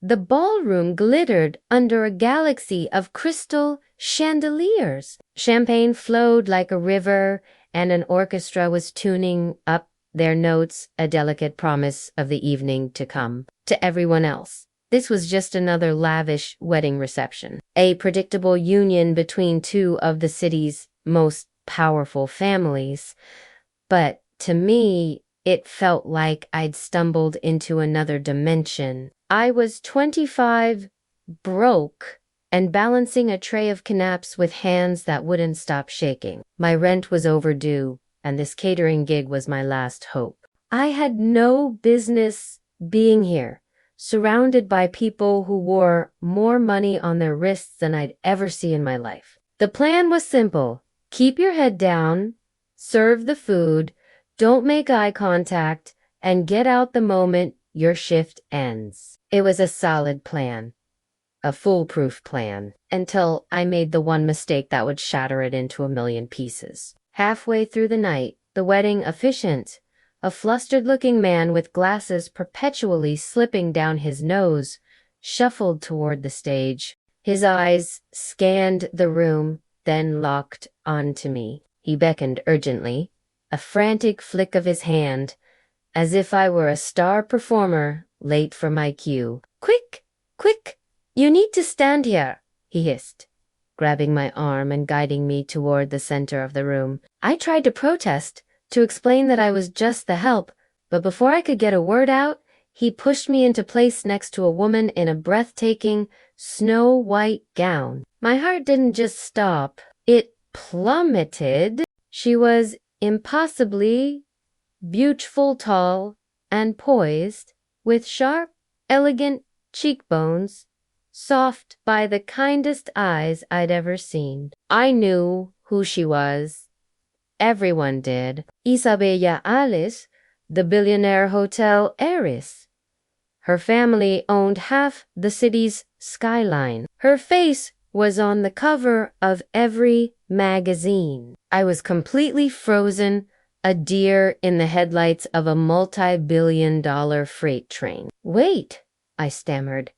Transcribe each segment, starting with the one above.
The ballroom glittered under a galaxy of crystal chandeliers. Champagne flowed like a river, and an orchestra was tuning up their notes, a delicate promise of the evening to come. To everyone else, this was just another lavish wedding reception, a predictable union between two of the city's most powerful families. But to me, it felt like I'd stumbled into another dimension. I was 25, broke, and balancing a tray of canapes with hands that wouldn't stop shaking. My rent was overdue, and this catering gig was my last hope. I had no business being here, surrounded by people who wore more money on their wrists than I'd ever see in my life. The plan was simple. Keep your head down, serve the food, don't make eye contact, and get out the moment your shift ends. It was a solid plan, a foolproof plan, until I made the one mistake that would shatter it into a million pieces. Halfway through the night, the wedding officiant, a flustered-looking man with glasses perpetually slipping down his nose, shuffled toward the stage. His eyes scanned the room, then locked onto me. He beckoned urgently, a frantic flick of his hand, as if I were a star performer late for my cue. "Quick! Quick! You need to stand here," he hissed, grabbing my arm and guiding me toward the center of the room. I tried to protest, to explain that I was just the help, but before I could get a word out, he pushed me into place next to a woman in a breathtaking, snow-white gown. My heart didn't just stop, it plummeted. She was impossibly beautiful, tall, and poised, with sharp, elegant cheekbones, soft by the kindest eyes I'd ever seen. I knew who she was. Everyone did. Isabella Alice, the billionaire hotel heiress. Her family owned half the city's skyline. Her face was on the cover of every magazine. I was completely frozen, a deer in the headlights of a multi-billion-dollar freight train. "Wait," I stammered,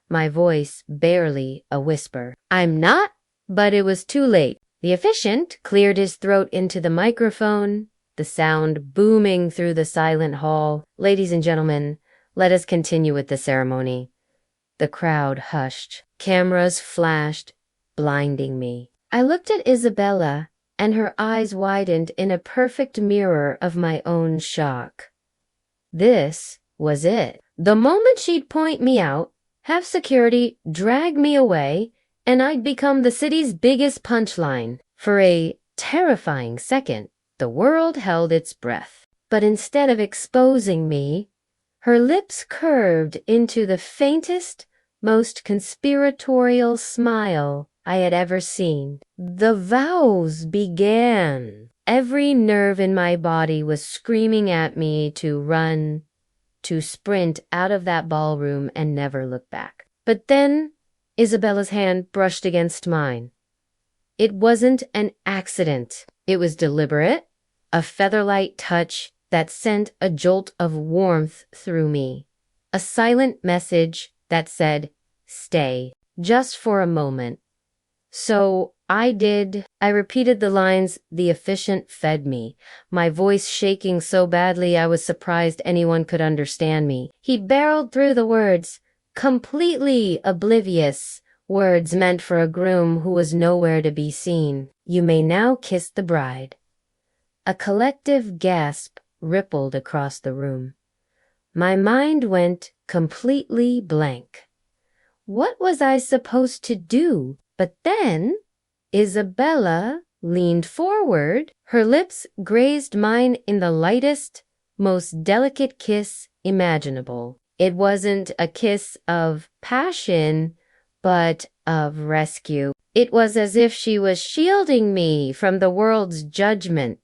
my voice barely a whisper. "I'm not," but it was too late. The officiant cleared his throat into the microphone, the sound booming through the silent hall. "Ladies and gentlemen, let us continue with the ceremony." The crowd hushed. Cameras flashed, blinding me. I looked at Isabella, and her eyes widened in a perfect mirror of my own shock. This was it. The moment she'd point me out, have security drag me away, and I'd become the city's biggest punchline. For a terrifying second, the world held its breath. But instead of exposing me, her lips curved into the faintest, most conspiratorial smile I had ever seen. The vows began. Every nerve in my body was screaming at me to run, to sprint out of that ballroom and never look back. But then Isabella's hand brushed against mine. It wasn't an accident. It was deliberate, a featherlight touch that sent a jolt of warmth through me, a silent message that said, "Stay, just for a moment." So I did. I repeated the lines the officiant fed me, my voice shaking so badly I was surprised anyone could understand me. He barreled through the words, completely oblivious, words meant for a groom who was nowhere to be seen. "You may now kiss the bride." A collective gasp rippled across the room. My mind went completely blank. What was I supposed to do? But then Isabella leaned forward. Her lips grazed mine in the lightest, most delicate kiss imaginable. It wasn't a kiss of passion, but of rescue. It was as if she was shielding me from the world's judgment,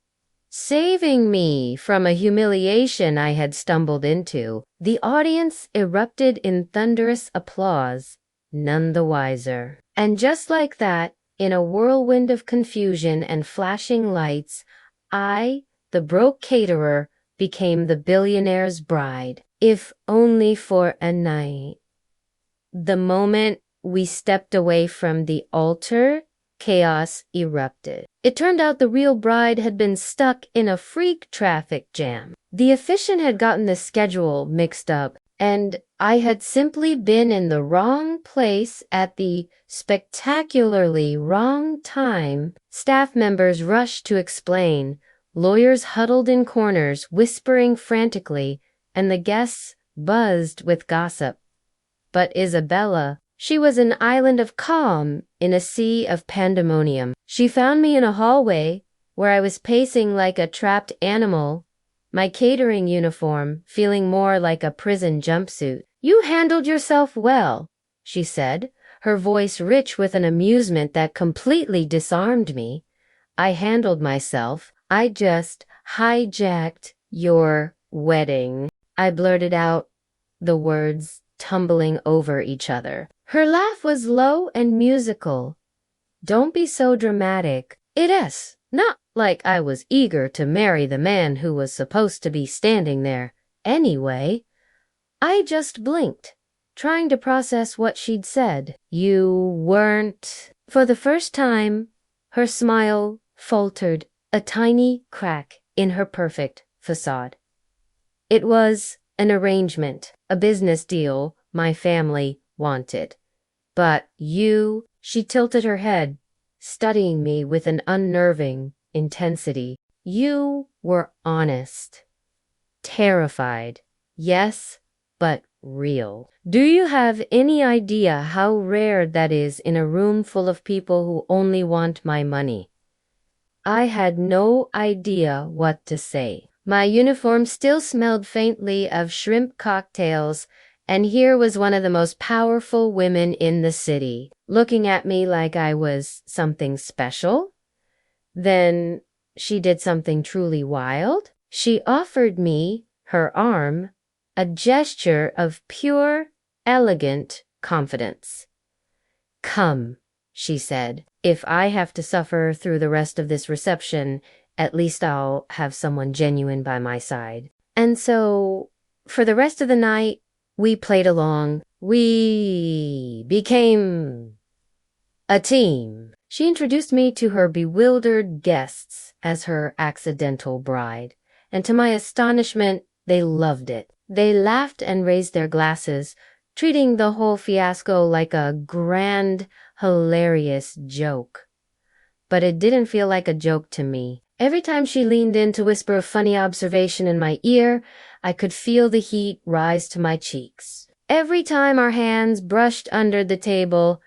saving me from a humiliation I had stumbled into. The audience erupted in thunderous applause, none the wiser. And just like that, in a whirlwind of confusion and flashing lights, I, the broke caterer, became the billionaire's bride, if only for a night. The moment we stepped away from the altar, chaos erupted. It turned out the real bride had been stuck in a freak traffic jam. The officiant had gotten the schedule mixed up, and I had simply been in the wrong place at the spectacularly wrong time. Staff members rushed to explain, lawyers huddled in corners, whispering frantically, and the guests buzzed with gossip. But Isabella, she was an island of calm in a sea of pandemonium. She found me in a hallway where I was pacing like a trapped animal, my catering uniform feeling more like a prison jumpsuit. "You handled yourself well," she said, her voice rich with an amusement that completely disarmed me. "I handled myself. I just hijacked your wedding." I blurted out, the words tumbling over each other. Her laugh was low and musical. "Don't be so dramatic. It's not like I was eager to marry the man who was supposed to be standing there anyway." I just blinked, trying to process what she'd said. "You weren't..." For the first time, her smile faltered, a tiny crack in her perfect facade. "It was an arrangement, a business deal my family wanted. But you..." She tilted her head, studying me with an unnerving intensity. "You were honest. Terrified. Yes, but real. Do you have any idea how rare that is in a room full of people who only want my money?" I had no idea what to say. My uniform still smelled faintly of shrimp cocktails, and here was one of the most powerful women in the city, looking at me like I was something special. Then she did something truly wild. She offered me her arm, a gesture of pure, elegant confidence. "Come," she said. "If I have to suffer through the rest of this reception, at least I'll have someone genuine by my side." And so, for the rest of the night, we played along. We became a team. She introduced me to her bewildered guests as her accidental bride, and to my astonishment, they loved it. They laughed and raised their glasses, treating the whole fiasco like a grand, hilarious joke. But it didn't feel like a joke to me. Every time she leaned in to whisper a funny observation in my ear, I could feel the heat rise to my cheeks. Every time our hands brushed under the table,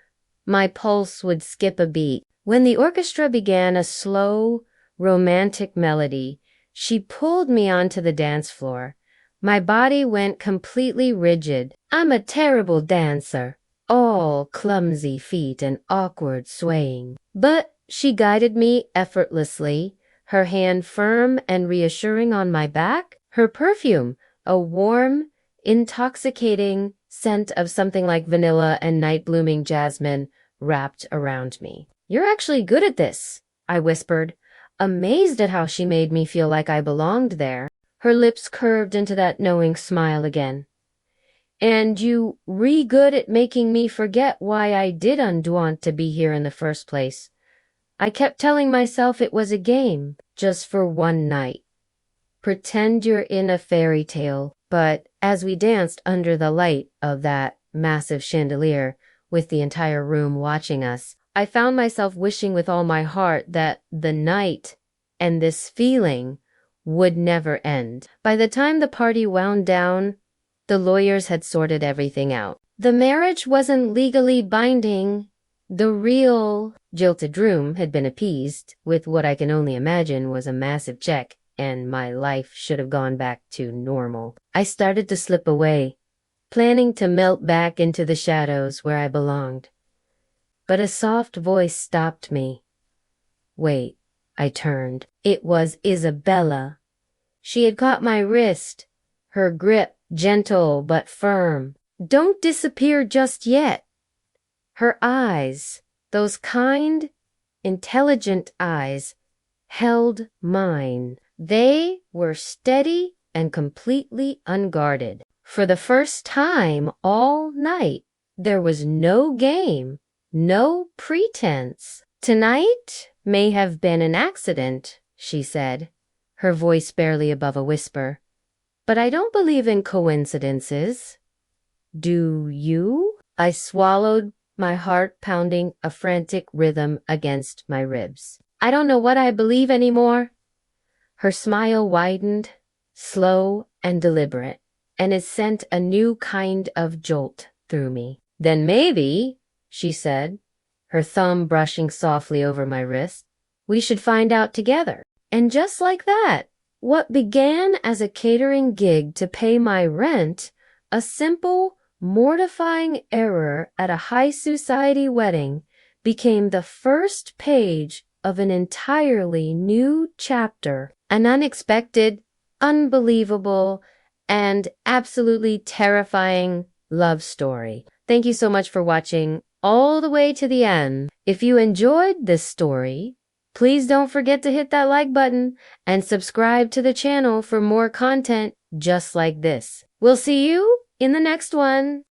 my pulse would skip a beat. When the orchestra began a slow, romantic melody, she pulled me onto the dance floor. My body went completely rigid. I'm a terrible dancer, all clumsy feet and awkward swaying. But she guided me effortlessly, her hand firm and reassuring on my back, her perfume, a warm, intoxicating scent of something like vanilla and night-blooming jasmine, wrapped around me. "You're actually good at this," I whispered, amazed at how she made me feel like I belonged there. Her lips curved into that knowing smile again. "And you good at making me forget why I did want to be here in the first place. I kept telling myself it was a game, just for one night. Pretend you're in a fairy tale." But as we danced under the light of that massive chandelier, with the entire room watching us, I found myself wishing with all my heart that the night and this feeling would never end. By the time the party wound down, the lawyers had sorted everything out. The marriage wasn't legally binding. The real jilted groom had been appeased with what I can only imagine was a massive check, and my life should have gone back to normal. I started to slip away, planning to melt back into the shadows where I belonged. But a soft voice stopped me. "Wait." I turned. It was Isabella. She had caught my wrist, her grip gentle but firm. "Don't disappear just yet." Her eyes, those kind, intelligent eyes, held mine. They were steady and completely unguarded. For the first time all night, There was no game, no pretense. Tonight may have been an accident, she said, her voice barely above a whisper. But I don't believe in coincidences. Do you? I swallowed, my heart pounding a frantic rhythm against my ribs. I don't know what I believe anymore. Her smile widened, slow and deliberate, and it sent a new kind of jolt through me. Then maybe, she said, her thumb brushing softly over my wrist, we should find out together. And just like that, what began as a catering gig to pay my rent, a simple, mortifying error at a high society wedding, became the first page of an entirely new chapter, an unexpected, unbelievable, and absolutely terrifying love story. Thank you so much for watching all the way to the end. If you enjoyed this story, please don't forget to hit that like button and subscribe to the channel for more content just like this. We'll see you in the next one.